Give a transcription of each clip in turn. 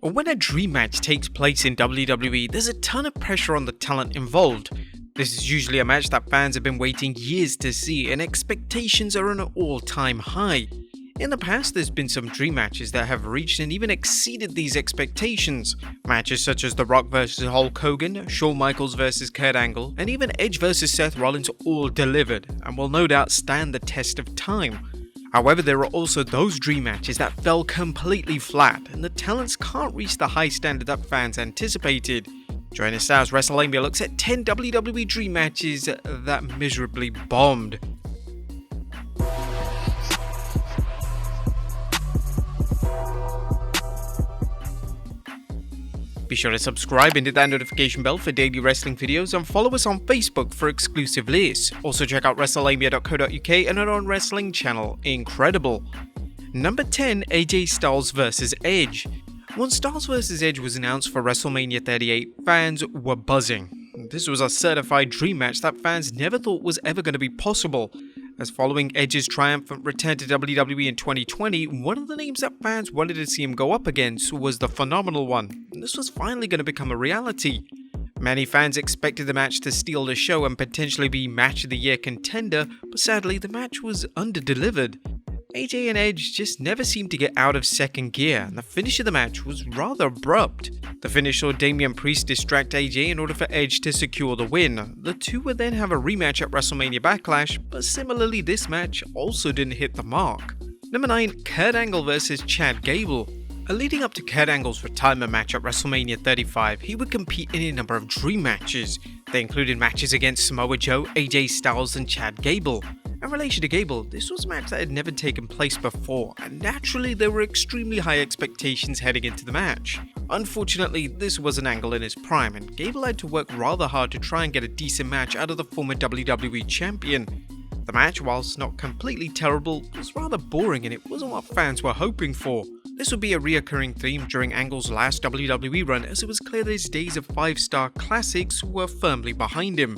When a dream match takes place in WWE, there's a ton of pressure on the talent involved. This is usually a match that fans have been waiting years to see, and expectations are on an all-time high. In the past, there's been some dream matches that have reached and even exceeded these expectations. Matches such as The Rock vs Hulk Hogan, Shawn Michaels vs Kurt Angle, and even Edge vs Seth Rollins all delivered, and will no doubt stand the test of time. However, there are also those dream matches that fell completely flat, and the talents can't reach the high standard that fans anticipated. Join us as Wrestlelamia looks at 10 WWE dream matches that miserably bombed. Be sure to subscribe and hit that notification bell for daily wrestling videos, and follow us on Facebook for exclusive lists. Also check out Wrestlelamia.co.uk and our own wrestling channel, Incredible. Number 10, AJ Styles vs Edge. When Styles vs Edge was announced for WrestleMania 38, fans were buzzing. This was a certified dream match that fans never thought was ever going to be possible, as following Edge's triumphant return to WWE in 2020, one of the names that fans wanted to see him go up against was the Phenomenal One, and this was finally going to become a reality. Many fans expected the match to steal the show and potentially be Match of the Year contender, but sadly the match was under-delivered. AJ and Edge just never seemed to get out of second gear, and the finish of the match was rather abrupt. The finish saw Damian Priest distract AJ in order for Edge to secure the win. The two would then have a rematch at WrestleMania Backlash, but similarly this match also didn't hit the mark. Number 9, Kurt Angle vs Chad Gable. Leading up to Kurt Angle's retirement match at WrestleMania 35, he would compete in a number of dream matches. They included matches against Samoa Joe, AJ Styles and Chad Gable. In relation to Gable, this was a match that had never taken place before, and naturally there were extremely high expectations heading into the match. Unfortunately, this was an Angle in his prime, and Gable had to work rather hard to try and get a decent match out of the former WWE champion. The match, whilst not completely terrible, was rather boring and it wasn't what fans were hoping for. This would be a reoccurring theme during Angle's last WWE run, as it was clear that his days of 5-star classics were firmly behind him.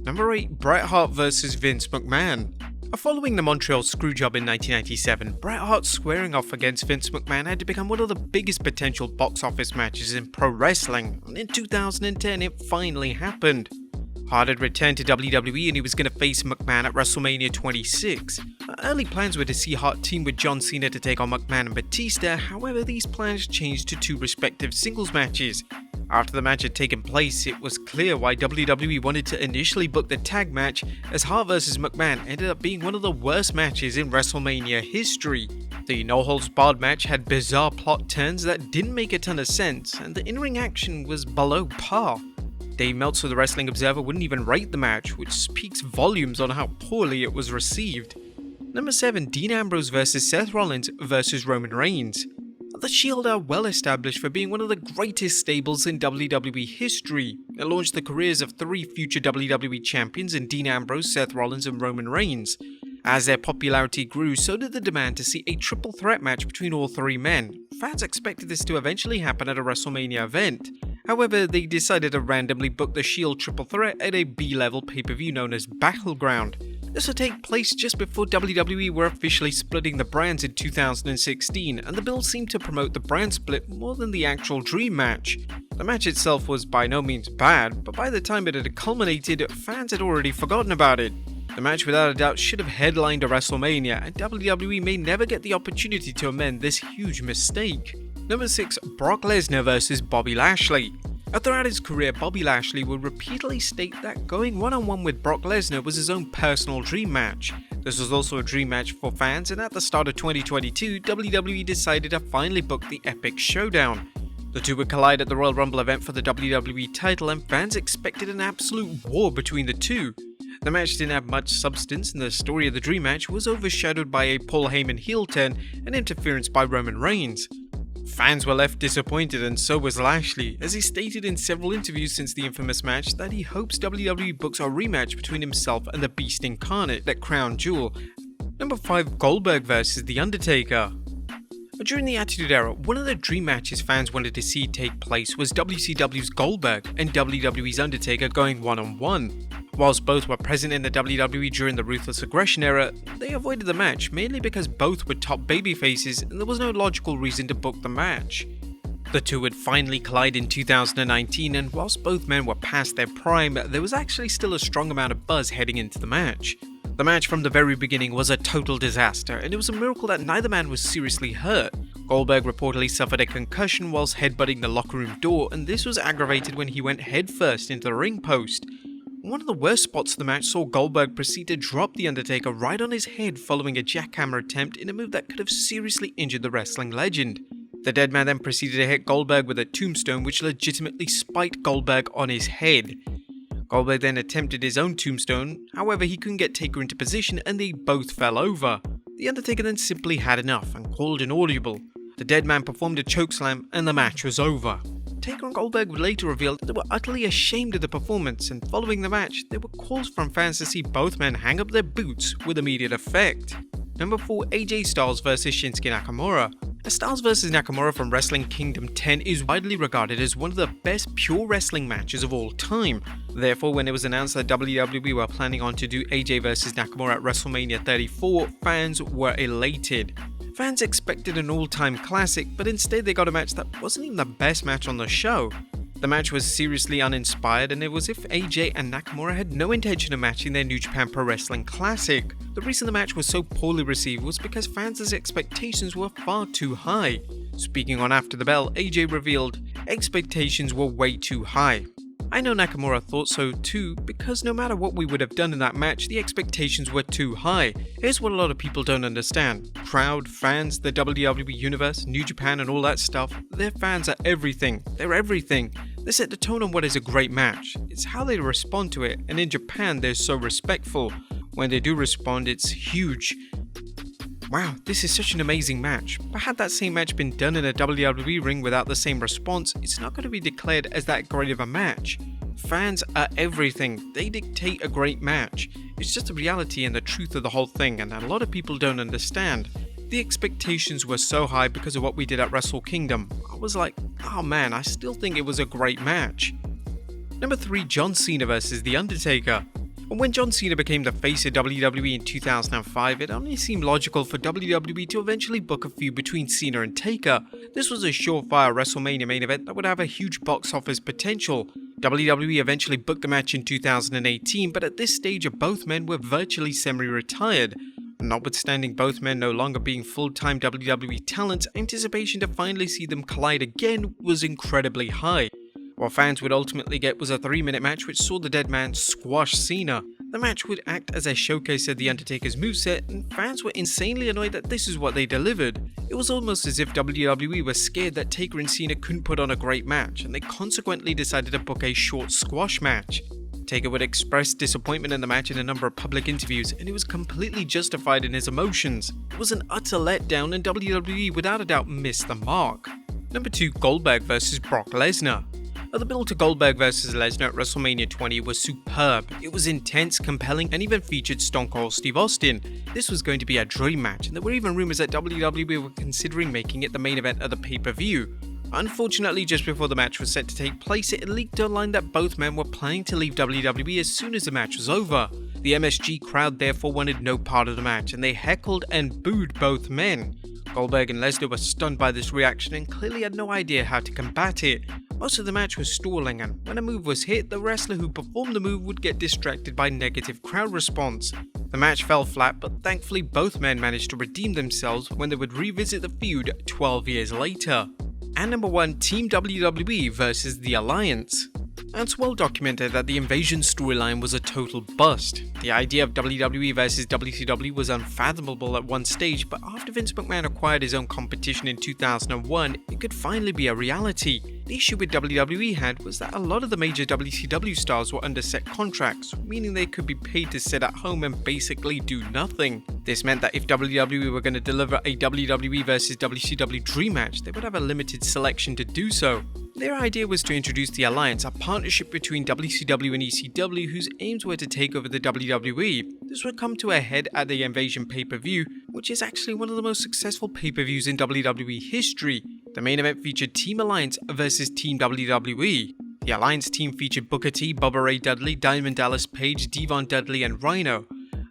Number 8, Bret Hart vs Vince McMahon. Following the Montreal Screwjob in 1997, Bret Hart squaring off against Vince McMahon had to become one of the biggest potential box office matches in pro wrestling, and in 2010 it finally happened. Hart had returned to WWE and he was going to face McMahon at WrestleMania 26. Early plans were to see Hart team with John Cena to take on McMahon and Batista, however these plans changed to 2 respective singles matches. After the match had taken place, it was clear why WWE wanted to initially book the tag match, as Hart vs McMahon ended up being one of the worst matches in WrestleMania history. The no-holds-barred match had bizarre plot turns that didn't make a ton of sense, and the in-ring action was below par. Dave Meltzer of the Wrestling Observer wouldn't even rate the match, which speaks volumes on how poorly it was received. Number 7, Dean Ambrose vs Seth Rollins vs Roman Reigns. The Shield are well established for being one of the greatest stables in WWE history. It launched the careers of 3 future WWE champions in Dean Ambrose, Seth Rollins and Roman Reigns. As their popularity grew, so did the demand to see a triple threat match between all 3 men. Fans expected this to eventually happen at a WrestleMania event. However, they decided to randomly book the Shield triple threat at a B-level pay-per-view known as Battleground. This would take place just before WWE were officially splitting the brands in 2016, and the bill seemed to promote the brand split more than the actual dream match. The match itself was by no means bad, but by the time it had culminated, fans had already forgotten about it. The match without a doubt should have headlined a WrestleMania, and WWE may never get the opportunity to amend this huge mistake. Number 6, Brock Lesnar vs Bobby Lashley. Throughout his career, Bobby Lashley would repeatedly state that going one-on-one with Brock Lesnar was his own personal dream match. This was also a dream match for fans, and at the start of 2022, WWE decided to finally book the Epic Showdown. The two would collide at the Royal Rumble event for the WWE title, and fans expected an absolute war between the two. The match didn't have much substance, and the story of the dream match was overshadowed by a Paul Heyman heel turn and interference by Roman Reigns. Fans were left disappointed, and so was Lashley, as he stated in several interviews since the infamous match that he hopes WWE books a rematch between himself and the Beast Incarnate at Crown Jewel. Number 5, Goldberg vs The Undertaker. During the Attitude Era, one of the dream matches fans wanted to see take place was WCW's Goldberg and WWE's Undertaker going one-on-one. Whilst both were present in the WWE during the Ruthless Aggression era, they avoided the match mainly because both were top babyfaces and there was no logical reason to book the match. The two would finally collide in 2019, and whilst both men were past their prime, there was actually still a strong amount of buzz heading into the match. The match from the very beginning was a total disaster, and it was a miracle that neither man was seriously hurt. Goldberg reportedly suffered a concussion whilst headbutting the locker room door, and this was aggravated when he went headfirst into the ring post. One of the worst spots of the match saw Goldberg proceed to drop the Undertaker right on his head following a jackhammer attempt in a move that could have seriously injured the wrestling legend. The dead man then proceeded to hit Goldberg with a tombstone, which legitimately spiked Goldberg on his head. Goldberg then attempted his own tombstone, however he couldn't get Taker into position and they both fell over. The Undertaker then simply had enough and called an audible. The dead man performed a chokeslam and the match was over. Taker and Goldberg would later reveal that they were utterly ashamed of the performance, and following the match, there were calls from fans to see both men hang up their boots with immediate effect. Number 4, AJ Styles vs Shinsuke Nakamura. Styles vs Nakamura from Wrestling Kingdom 10 is widely regarded as one of the best pure wrestling matches of all time. Therefore, when it was announced that WWE were planning on to do AJ vs Nakamura at WrestleMania 34, fans were elated. Fans expected an all-time classic, but instead they got a match that wasn't even the best match on the show. The match was seriously uninspired, and it was as if AJ and Nakamura had no intention of matching their New Japan Pro Wrestling Classic. The reason the match was so poorly received was because fans' expectations were far too high. Speaking on After the Bell, AJ revealed, "Expectations were way too high. I know Nakamura thought so too, because no matter what we would have done in that match, the expectations were too high. Here's what a lot of people don't understand. Crowd, fans, the WWE Universe, New Japan and all that stuff, their fans are everything. They're everything. They set the tone on what is a great match. It's how they respond to it, and in Japan they're so respectful. When they do respond, it's huge. Wow, this is such an amazing match, but had that same match been done in a WWE ring without the same response, it's not going to be declared as that great of a match. Fans are everything, they dictate a great match. It's just the reality and the truth of the whole thing, and a lot of people don't understand. The expectations were so high because of what we did at Wrestle Kingdom. I was like, oh man, I still think it was a great match. Number 3, John Cena vs The Undertaker. When John Cena became the face of WWE in 2005, it only seemed logical for WWE to eventually book a feud between Cena and Taker. This was a surefire WrestleMania main event that would have a huge box office potential. WWE eventually booked the match in 2018, but at this stage both men were virtually semi-retired. Notwithstanding both men no longer being full-time WWE talents, anticipation to finally see them collide again was incredibly high. What fans would ultimately get was a 3-minute match which saw the dead man squash Cena. The match would act as a showcase of The Undertaker's moveset, and fans were insanely annoyed that this is what they delivered. It was almost as if WWE were scared that Taker and Cena couldn't put on a great match, and they consequently decided to book a short squash match. Taker would express disappointment in the match in a number of public interviews, and he was completely justified in his emotions. It was an utter letdown, and WWE without a doubt missed the mark. Number 2, Goldberg vs Brock Lesnar. The build to Goldberg vs Lesnar at WrestleMania 20 was superb. It was intense, compelling, and even featured Stone Cold Steve Austin. This was going to be a dream match, and there were even rumors that WWE were considering making it the main event of the pay-per-view. Unfortunately, just before the match was set to take place, it leaked online that both men were planning to leave WWE as soon as the match was over. The MSG crowd therefore wanted no part of the match, and they heckled and booed both men. Goldberg and Lesnar were stunned by this reaction and clearly had no idea how to combat it. Most of the match was stalling, and when a move was hit, the wrestler who performed the move would get distracted by negative crowd response. The match fell flat, but thankfully both men managed to redeem themselves when they would revisit the feud 12 years later. And number 1, Team WWE vs The Alliance. It's well documented that the Invasion storyline was a total bust. The idea of WWE vs WCW was unfathomable at one stage, but after Vince McMahon acquired his own competition in 2001, it could finally be a reality. The issue with WWE had was that a lot of the major WCW stars were under set contracts, meaning they could be paid to sit at home and basically do nothing. This meant that if WWE were going to deliver a WWE vs WCW dream match, they would have a limited selection to do so. Their idea was to introduce the Alliance, a partnership between WCW and ECW whose aims were to take over the WWE. This would come to a head at the Invasion pay-per-view, which is actually one of the most successful pay-per-views in WWE history. The main event featured Team Alliance vs Team WWE. The Alliance team featured Booker T, Bubba Ray Dudley, Diamond Dallas Page, Devon Dudley and Rhino.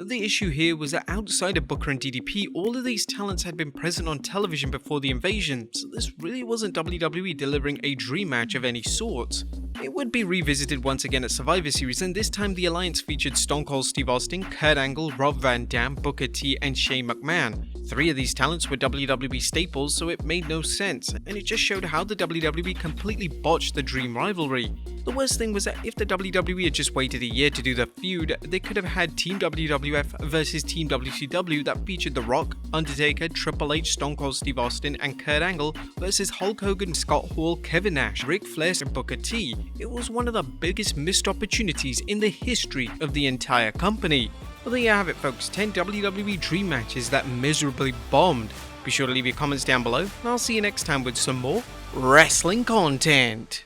The issue here was that outside of Booker and DDP, all of these talents had been present on television before the invasion, so this really wasn't WWE delivering a dream match of any sort. It would be revisited once again at Survivor Series, and this time the alliance featured Stone Cold Steve Austin, Kurt Angle, Rob Van Dam, Booker T, and Shane McMahon. 3 of these talents were WWE staples, so it made no sense, and it just showed how the WWE completely botched the dream rivalry. The worst thing was that if the WWE had just waited a year to do the feud, they could have had Team WWF versus Team WCW that featured The Rock, Undertaker, Triple H, Stone Cold Steve Austin, and Kurt Angle versus Hulk Hogan, Scott Hall, Kevin Nash, Ric Flair, and Booker T. It was one of the biggest missed opportunities in the history of the entire company. Well, there you have it, folks, 10 WWE Dream matches that miserably bombed. Be sure to leave your comments down below, and I'll see you next time with some more wrestling content.